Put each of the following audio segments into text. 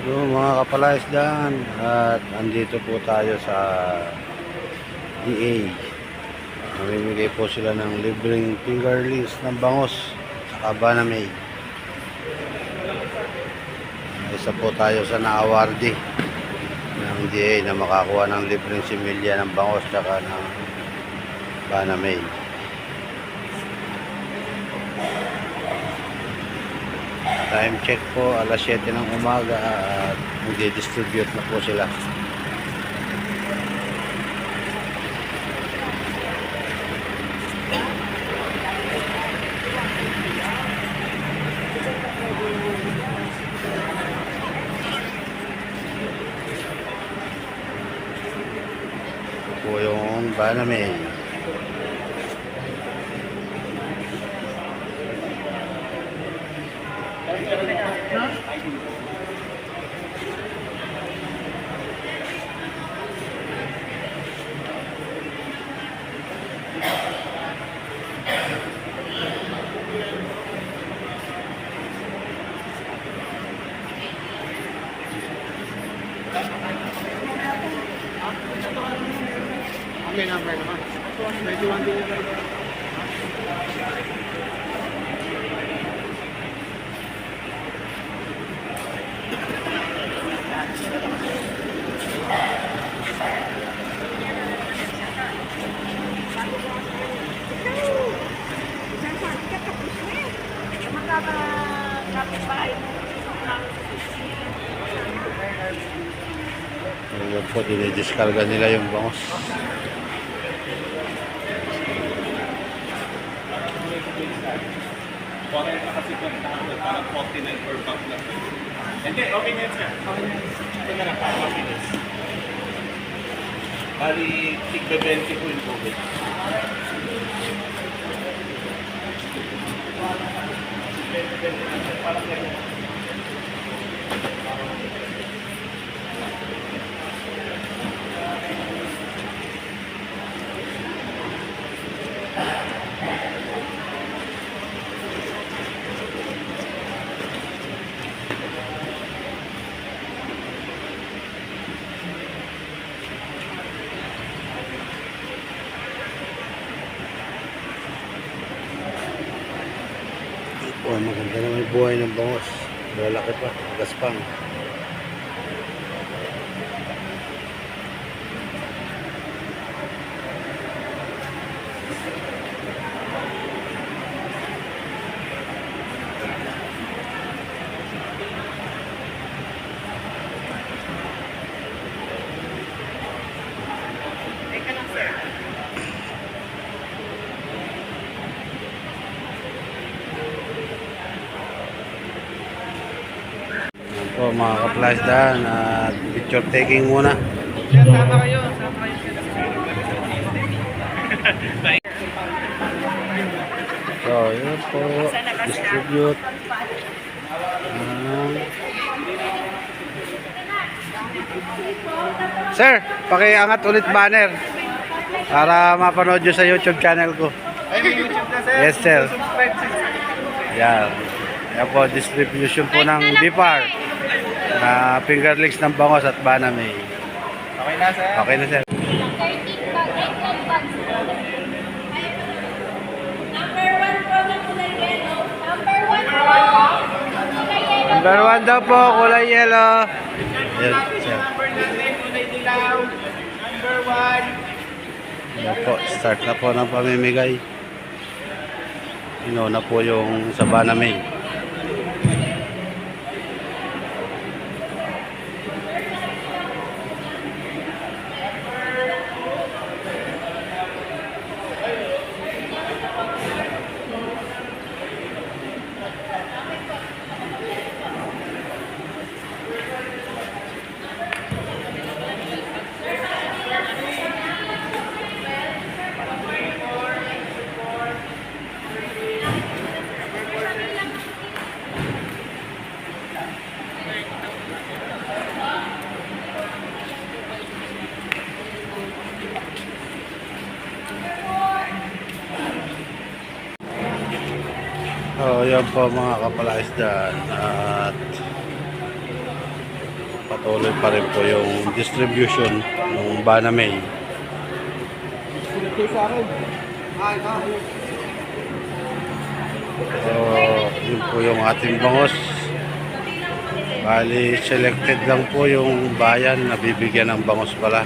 So mga kapalaisdaan, at andito po tayo sa DA. Namimigay po sila ng libreng fingerlings ng bangos sa Banamay. Isa po tayo sa na-awardee ng DA na makakuha ng libreng similya ng bangos tsaka ng Banamay. Time check po, alas 7 ng umaga at mag-distribute na po sila. Ito po yung Banamay. May number naman. 21 din yung Ayan po, dinidiskarga nila yung bangos. parang 49 per pack lang. Hindi, okay na yan sir. Ito na lang, parang happiness. Bali, tigbe 20 po yung COVID. Parang yan. Oh, maganda naman yung buhay ng bangos. Malaki pa, gaspang. Teka lang sir. So mga kapalaisdaan, picture taking muna. Sama kayo. So yun po, distribute. Sir, pakiangat ulit banner para mapanood nyo sa YouTube channel ko. Ay, may YouTube na sir. Yes sir. Subscribe Yan. Yan po, distribution po ng BIPAR na fingerlings ng bangos at Banamay. Okay na sir. Okay na sir. 13 bag, 8 bags. Number 1 po ng kulay yellow. Number 1 po. Kulay yellow. Number 1 daw po, kulay yellow. Yan, sir. Number natin, kulay dilaw. Number 1. Yan po, start na po ng pamimigay. Inuna po yung sa Banamay. So, yan po mga kapalaisdaan. At patuloy pa rin po yung distribution ng Banamay. So, yun po yung ating bangos. Bali, selected lang po yung bayan na bibigyan ng bangos pala.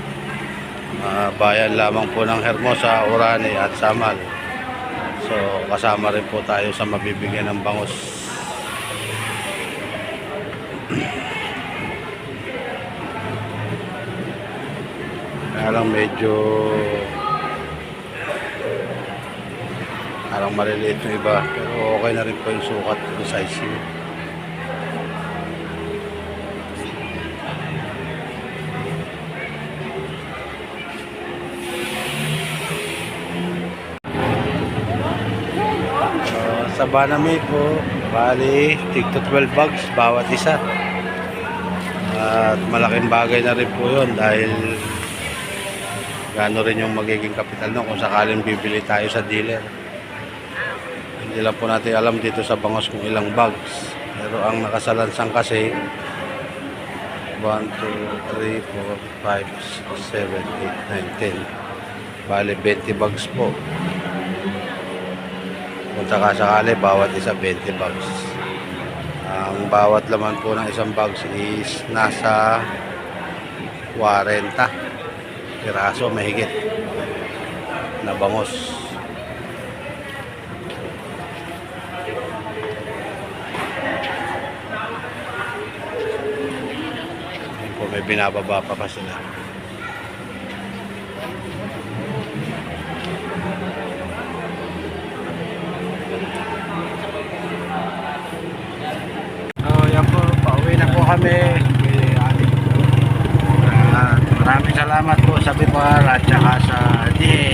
Bayan lamang po ng Hermosa, Orani at Samal. So, kasama rin po tayo sa mabibigyan ng bangos. Kaya lang medyo parang maliliit yung iba, pero okay na rin po yung sukat, yung size niya. Sa Banamay po, bali, tig to 12 bags bawat isa. At malaking bagay na rin po yun dahil gano'n rin yung magiging kapital no kung sakaling bibili tayo sa dealer. Hindi lang po natin alam dito sa bangos kung ilang bags. Pero ang nakasalansang kasi 1, 2, 3, 4, 5, 6, 7, 8, 9, 10. Bali 20 bags po. Kung sakasakali, bawat isa 20 bags. Ang bawat laman po ng isang bags is nasa 40 piraso mahigit na bangos. Ayun po, may binababa pa sila. Yan po, pauwi na po kami. Maraming salamat po sa Bipar at saka sa DA.